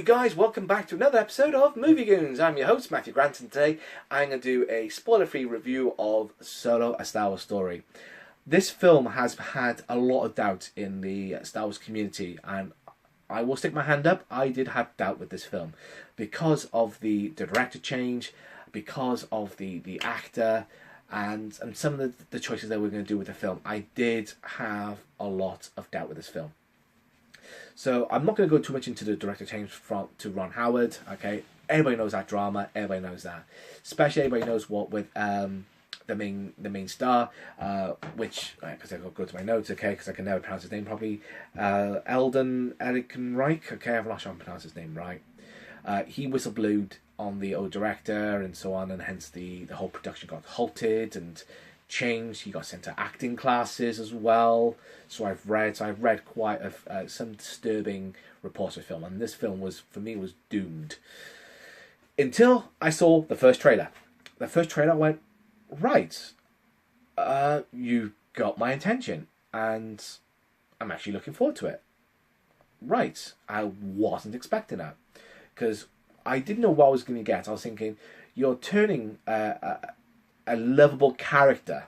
guys, welcome back to another episode of Movie Goons. I'm your host, Matthew Grant, and today I'm going to do a spoiler-free review of Solo, A Star Wars Story. This film has had a lot of doubt in the Star Wars community, and I will stick my hand up, I did have doubt with this film. Because of the director change, because of the actor, and some of the choices that we're going to do with the film, I did have a lot of doubt with this film. So I'm not going to go too much into the director change to Ron Howard. Okay, everybody knows that drama. Everybody knows that. Especially everybody knows what with the main star, which because I've got to go to my notes. Okay, because I can never pronounce his name properly. Eldon Ehrenreich. Okay, I'm not sure I'm pronouncing his name right. He whistleblowed on the old director and so on, and hence the whole production got halted and changed. He got sent to acting classes as well. So I've read quite some disturbing reports of the film, and this film was doomed until I saw the first trailer. The first trailer, I went, right, you got my attention, and I'm actually looking forward to it. Right, I wasn't expecting that because I didn't know what I was going to get. I was thinking, you're turning a lovable character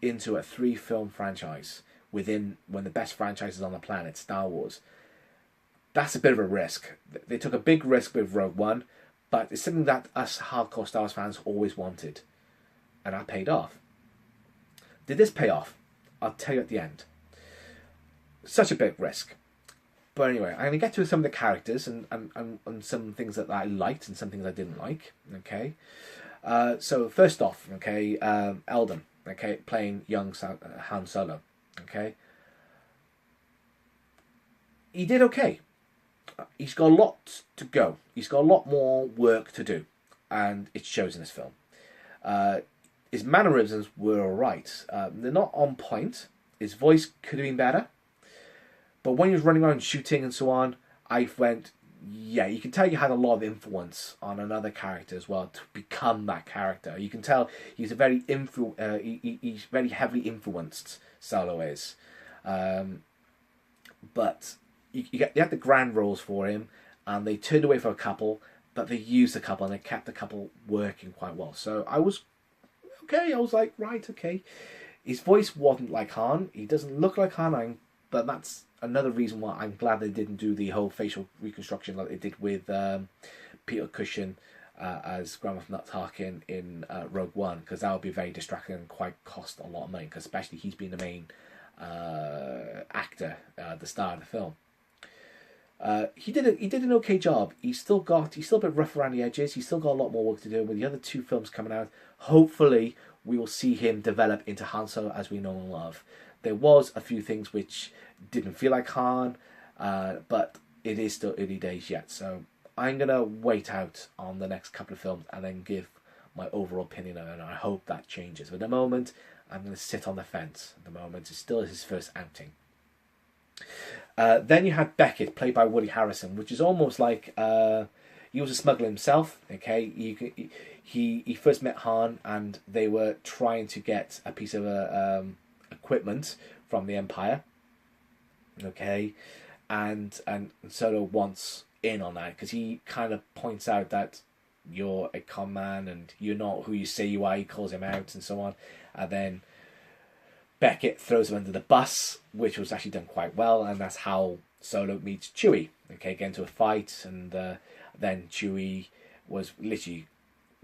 into a 3-film franchise within one of the best franchises on the planet, Star Wars. That's a bit of a risk. They took a big risk with Rogue One, but it's something that us hardcore Star Wars fans always wanted, and that paid off. Did this pay off? I'll tell you at the end. Such a big risk. But anyway, I'm going to get to some of the characters and some things that I liked and some things I didn't like. Okay. So first off, okay, Eldon, okay, playing young Han Solo, okay. He did okay. He's got a lot to go. He's got a lot more work to do, and it shows in this film. His mannerisms were alright. They're not on point. His voice could have been better. But when he was running around shooting and so on, I went, yeah, you can tell you had a lot of influence on another character as well to become that character. You can tell he's a very he's very heavily influenced. Solo is, but you had the grand roles for him, and they turned away for a couple, but they used a couple and they kept the couple working quite well. So I was okay. I was like, right, okay. His voice wasn't like Han. He doesn't look like Han, but that's another reason why I'm glad they didn't do the whole facial reconstruction like they did with Peter Cushing as Grand Moff Tarkin in Rogue One, because that would be very distracting and quite cost a lot of money, because especially he's been the main actor, the star of the film. He did an okay job. He's still a bit rough around the edges. He's still got a lot more work to do. With the other 2 films coming out, hopefully we will see him develop into Han Solo as we know and love. There was a few things which didn't feel like Han, but it is still early days yet. So I'm going to wait out on the next couple of films and then give my overall opinion on it, and I hope that changes. But at the moment, I'm going to sit on the fence. At the moment, it's still his first outing. Then you had Beckett, played by Woody Harrelson, which is almost like he was a smuggler himself. Okay, he first met Han, and they were trying to get a piece of equipment from the Empire. Okay, and Solo wants in on that because he kind of points out that you're a con man and you're not who you say you are. He calls him out and so on, and then Beckett throws him under the bus, which was actually done quite well, and that's how Solo meets Chewie. Okay, get into a fight, and then Chewie was literally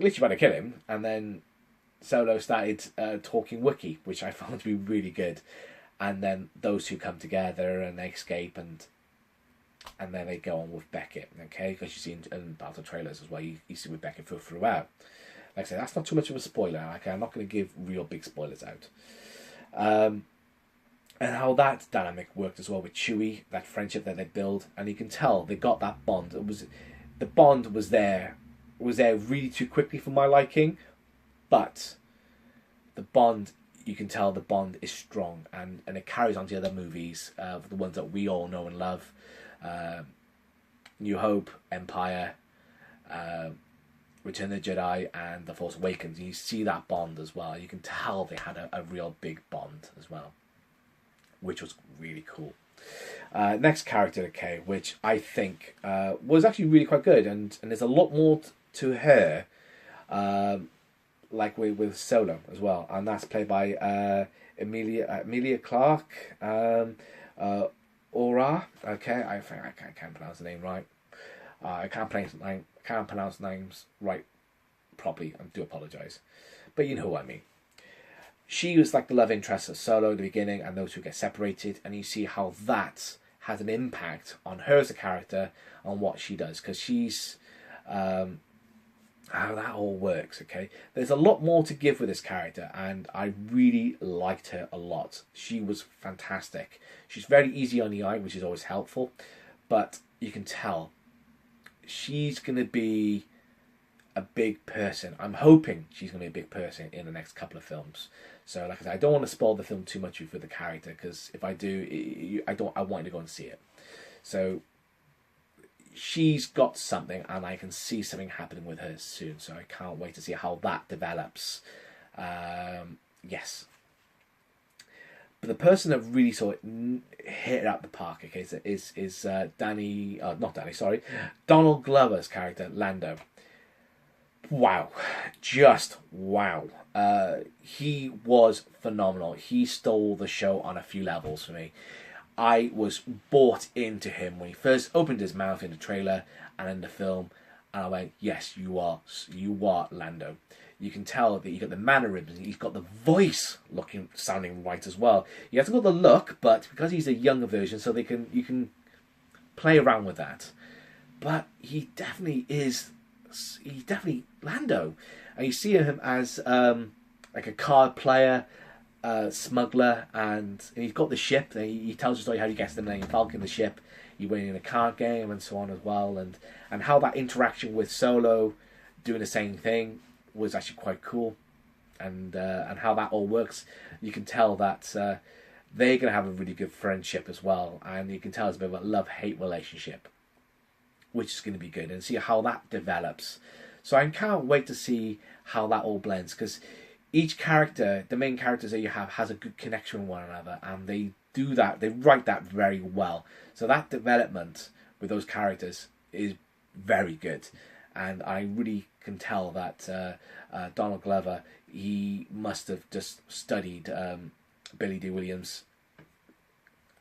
about to kill him, and then Solo started talking Wookiee, which I found to be really good. And then those 2 come together and they escape, and then they go on with Beckett, okay? Because you see in battle trailers as well, you see with Beckett throughout. Like I said, that's not too much of a spoiler. Okay? I'm not going to give real big spoilers out. And how that dynamic worked as well with Chewie, that friendship that they build, and you can tell they got that bond. The bond was there really too quickly for my liking, but the bond, you can tell the bond is strong, and it carries on to the other movies, the ones that we all know and love. New Hope, Empire, Return of the Jedi, and The Force Awakens. You see that bond as well. You can tell they had a real big bond as well, which was really cool. Next character, okay, which I think was actually really quite good, and there's a lot more to her, like with Solo as well, and that's played by Emilia Clarke, Aura. Okay, I think I can't pronounce the name right. I can't pronounce names right properly. I do apologise, but you know who I mean. She was like the love interest of Solo at the beginning, and those who get separated, and you see how that has an impact on her as a character, on what she does, because she's how that all works. Okay, there's a lot more to give with this character, and I really liked her a lot. She was fantastic. She's very easy on the eye, which is always helpful, but you can tell she's going to be a big person. I'm hoping she's going to be a big person in the next couple of films. So, like I said, I don't want to spoil the film too much for the character, because if I do, I want you to go and see it. So, she's got something, and I can see something happening with her soon. So, I can't wait to see how that develops. Yes. But the person that really hit it out the park, okay, is Donald Glover's character, Lando. Wow, just wow. He was phenomenal. He stole the show on a few levels for me. I was bought into him when he first opened his mouth in the trailer and in the film, and I went, yes, you are Lando. You can tell that you got the mannerisms, he's got the voice sounding right as well. He hasn't got the look, but because he's a younger version, so you can play around with that. But he definitely is. He's definitely Lando, and you see him as like a card player, smuggler, and he's got the ship. And he tells the story how he gets the Millennium Falcon, the ship. You win in a card game and so on as well, and how that interaction with Solo, doing the same thing, was actually quite cool, and how that all works. You can tell that they're gonna have a really good friendship as well, and you can tell it's a bit of a love-hate relationship, which is going to be good, and see how that develops. So I can't wait to see how that all blends, because each character, the main characters that you have, has a good connection with one another, and they do that, they write that very well. So that development with those characters is very good, and I really can tell that Donald Glover, he must have just studied Billy D. Williams'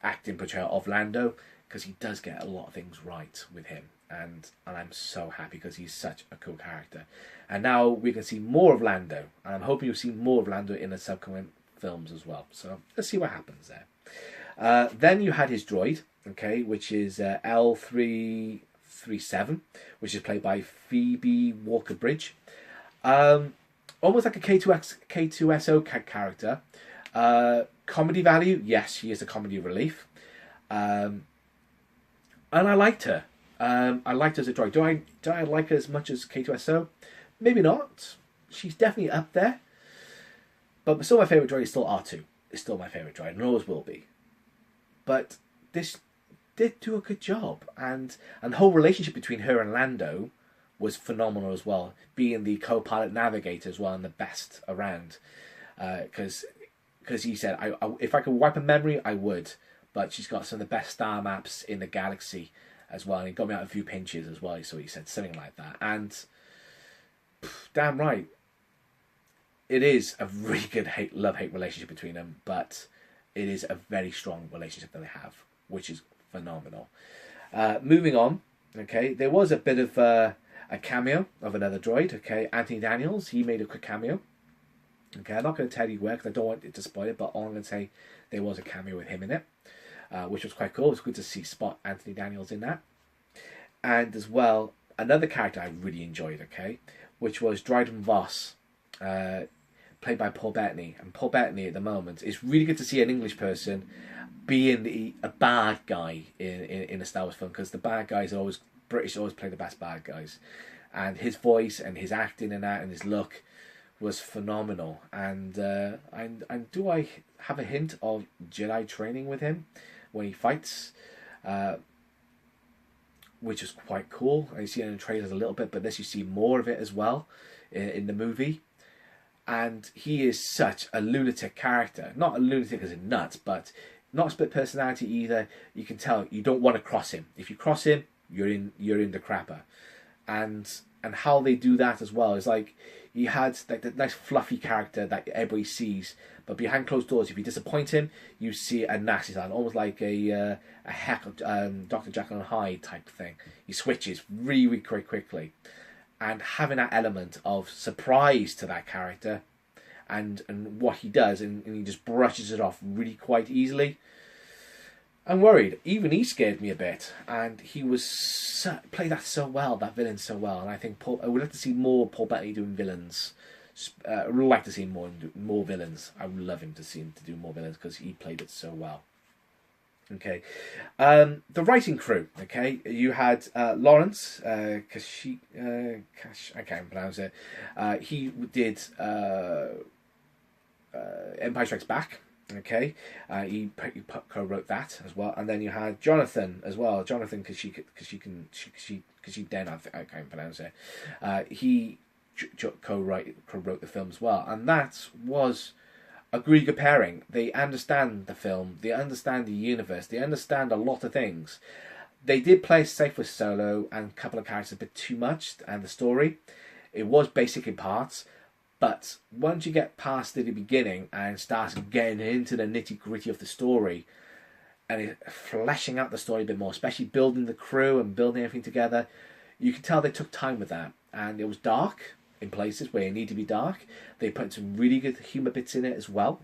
acting portrayal of Lando, because he does get a lot of things right with him. And I'm so happy, because he's such a cool character. And now we can see more of Lando. And I'm hoping you'll see more of Lando in the subsequent films as well. So let's see what happens there. Then you had his droid, okay, which is L337, which is played by Phoebe Walker-Bridge. Almost like a K2SO character. Comedy value, yes, she is a comedy relief. And I liked her. I liked her as a droid. Do I like her as much as K2SO? Maybe not. She's definitely up there. But still, my favourite droid is still R2. It's still my favourite droid, and always will be. But this did do a good job, and the whole relationship between her and Lando was phenomenal as well. Being the co-pilot navigator as well, and the best around. Because he said, if I could wipe a memory, I would. But she's got some of the best star maps in the galaxy as well, and he got me out a few pinches as well, so he said something like that. And damn right, it is a really good love-hate relationship between them, but it is a very strong relationship that they have, which is phenomenal. Moving on, okay, there was a bit of a cameo of another droid, okay, Anthony Daniels, he made a quick cameo. Okay, I'm not going to tell you where, because I don't want it to spoil it, but all I'm going to say, there was a cameo with him in it. Which was quite cool. It was good to see Spot Anthony Daniels in that. And as well, another character I really enjoyed, okay, which was Dryden Voss, played by Paul Bettany. And Paul Bettany at the moment, it's really good to see an English person being a bad guy in a Star Wars film, because the bad guys are always, British always play the best bad guys. And his voice and his acting in that and his look was phenomenal. And do I have a hint of Jedi training with him when he fights, which is quite cool. You see it in the trailers a little bit, but this you see more of it as well in the movie. And he is such a lunatic character. Not a lunatic as in nuts, but not a split personality either. You can tell you don't want to cross him. If you cross him, you're in the crapper. And how they do that as well is like he had like the nice fluffy character that everybody sees, but behind closed doors, if you disappoint him, you see a nasty side, almost like a heck of Dr. Jekyll and Hyde type thing. He switches really quickly, and having that element of surprise to that character, and what he does, and he just brushes it off really quite easily. I'm worried. Even he scared me a bit, and he was played that so well, that villain so well. And I think I would like to see more Paul Bettany doing villains. I would like to see more villains. I would love him to do more villains because he played it so well. Okay, the writing crew. Okay, you had Lawrence Kashi. I can't pronounce it. He did Empire Strikes Back. Okay, he co-wrote that as well, and then you had Jonathan as well. Jonathan, because she then I can't pronounce it. He co-wrote the film as well, and that was a really good pairing. They understand the film, they understand the universe, they understand a lot of things. They did play safe with Solo and a couple of characters a bit too much, and the story, it was basic in parts. But once you get past the beginning and start getting into the nitty-gritty of the story and fleshing out the story a bit more, especially building the crew and building everything together, you can tell they took time with that. And it was dark in places where it needed to be dark. They put some really good humour bits in it as well,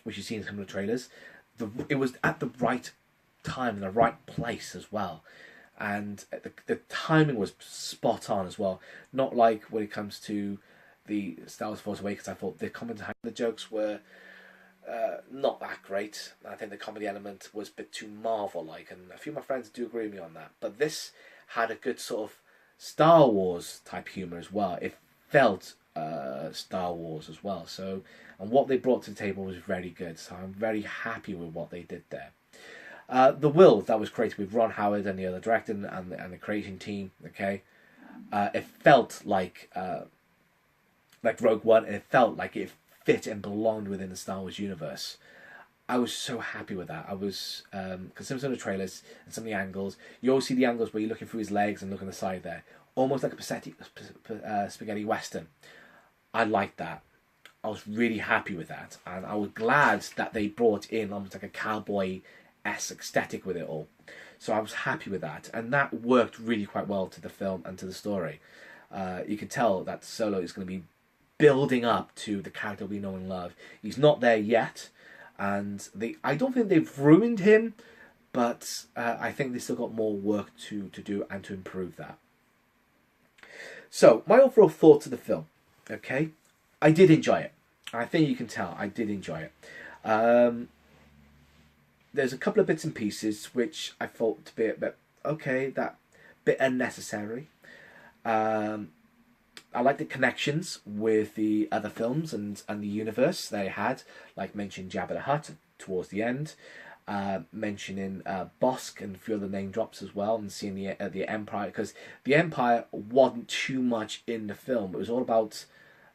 which you see in some of the trailers. It was at the right time in the right place as well. And the timing was spot on as well. Not like when it comes to the Star Wars Force Awakens, I thought the comedy behind the jokes were not that great. I think the comedy element was a bit too Marvel-like, and a few of my friends do agree with me on that. But this had a good sort of Star Wars type humour as well. It felt Star Wars as well. So, and what they brought to the table was very good. So I'm very happy with what they did there. The world that was created with Ron Howard and the other directing and the creating team. Okay, it felt like Rogue One, and it felt like it fit and belonged within the Star Wars universe. I was so happy with that. I was, because some of the trailers and some of the angles, you always see the angles where you're looking through his legs and looking on the side there, almost like a spaghetti western. I liked that. I was really happy with that, and I was glad that they brought in almost like a cowboy-esque aesthetic with it all. So I was happy with that, and that worked really quite well to the film and to the story. You can tell that Solo is going to be building up to the character we know and love. He's not there yet, and I don't think they've ruined him, but I think they still got more work to do and to improve that. So, my overall thoughts of the film. Okay, I did enjoy it. I think you can tell I did enjoy it. There's a couple of bits and pieces which I thought to be a bit, okay, that bit unnecessary. I like the connections with the other films and the universe they had, like mentioning Jabba the Hutt towards the end, mentioning Bosk and a few other name drops as well, and seeing the Empire, because the Empire wasn't too much in the film. It was all about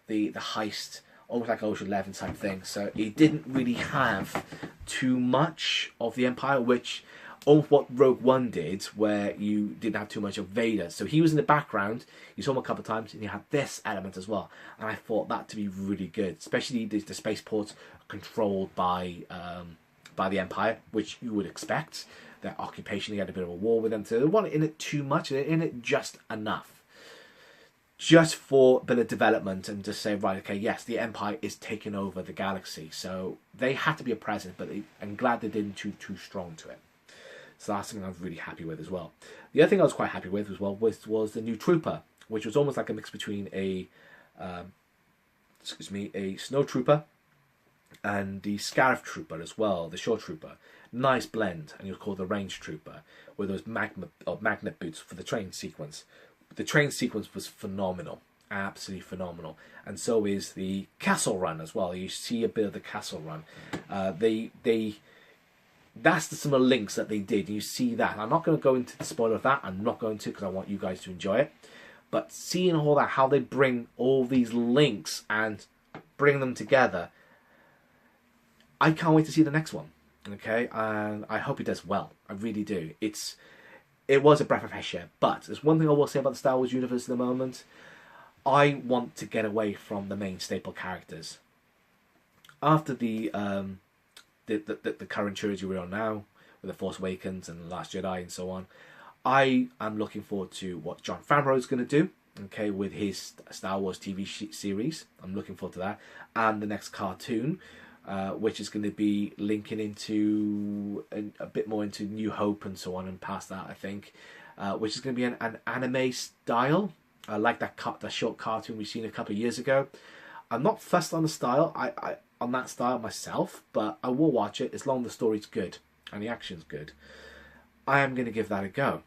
the heist, almost like Ocean 11 type thing. So it didn't really have too much of the Empire, which almost what Rogue One did, where you didn't have too much of Vader. So he was in the background, you saw him a couple of times, and you had this element as well. And I thought that to be really good, especially the spaceports controlled by the Empire, which you would expect. Their occupation, they had a bit of a war with them, so they weren't in it too much, they're in it just enough. Just for a bit of development and just say, right, okay, yes, the Empire is taking over the galaxy. So they had to be a presence, but I'm glad they didn't too strong to it. So that's something I was really happy with as well. The other thing I was quite happy with as well was the new trooper, which was almost like a mix between a snow trooper and the Scarif trooper as well, the shore trooper. Nice blend, and he was called the range trooper with those magnet boots for the train sequence. The train sequence was phenomenal, absolutely phenomenal, and so is the castle run as well. You see a bit of the castle run. That's some of the links that they did. You see that. I'm not going to go into the spoiler of that. I'm not going to, because I want you guys to enjoy it. But seeing all that, how they bring all these links and bring them together, I can't wait to see the next one. Okay, and I hope he does well. I really do. It was a breath of fresh air, but there's one thing I will say about the Star Wars universe at the moment. I want to get away from the main staple characters. After the current trilogy we're on now, with The Force Awakens and The Last Jedi and so on, I am looking forward to what Jon Favreau is going to do, okay, with his Star Wars TV series. I'm looking forward to that. And the next cartoon, which is going to be linking into a bit more into New Hope and so on and past that, I think, which is going to be an anime style, like that short cartoon we've seen a couple of years ago. I'm not fussed on the style, on that style myself, but I will watch it as long as the story's good and the action's good. I am going to give that a go.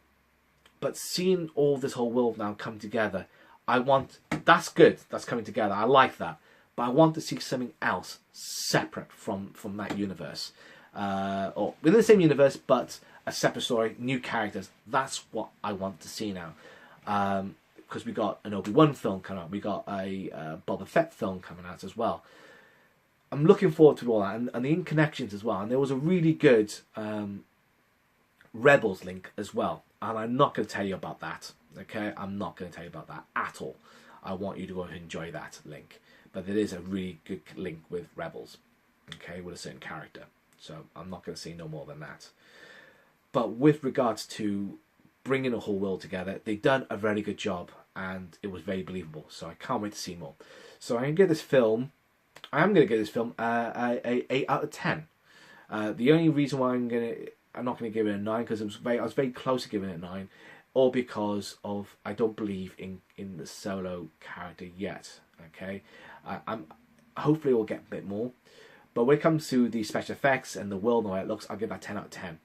But seeing all this whole world now come together, that's good, that's coming together, I like that. But I want to see something else separate from that universe. Or within the same universe, but a separate story, new characters. That's what I want to see now. Because we got an Obi-Wan film coming out. We got a Boba Fett film coming out as well. I'm looking forward to all that. And the interconnections as well. And there was a really good Rebels link as well. And I'm not going to tell you about that. Okay? I'm not going to tell you about that at all. I want you to go and enjoy that link. But there is a really good link with Rebels, okay, with a certain character. So I'm not going to say no more than that. But with regards to bringing the whole world together, they've done a very good job, and it was very believable. So I can't wait to see more. So I'm going to give this film, an 8 out of 10. The only reason why I'm not going to give it a 9, because I was very close to giving it a 9, or because of I don't believe in the Solo character yet. Okay. I'm hopefully we'll get a bit more, but when it comes to the special effects and the world and the way it looks, I'll give that 10 out of 10.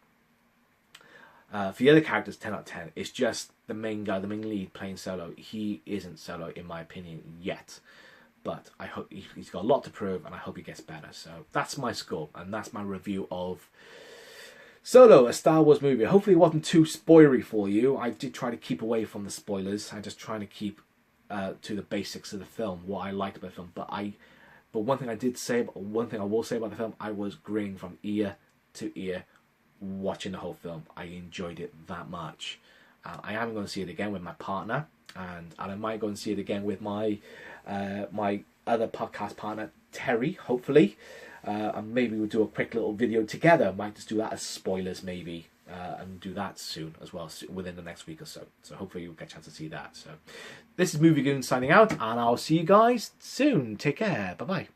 For the other characters, 10 out of 10. It's just the main guy, the main lead playing Solo. He isn't Solo in my opinion yet, but I hope he's got a lot to prove, and I hope he gets better. So that's my score, and that's my review of Solo, a Star Wars movie. Hopefully it wasn't too spoilery for you. I did try to keep away from the spoilers. I'm just trying to keep to the basics of the film, what I liked about the film. But one thing I will say about the film, I was grinning from ear to ear watching the whole film. I enjoyed it that much. I am going to see it again with my partner, and I might go and see it again with my my other podcast partner Terry, hopefully. And maybe we'll do a quick little video together. Might just do that as spoilers maybe. And do that soon as well, within the next week or so. So hopefully you'll get a chance to see that. So this is Movie Goons signing out, and I'll see you guys soon. Take care. Bye-bye.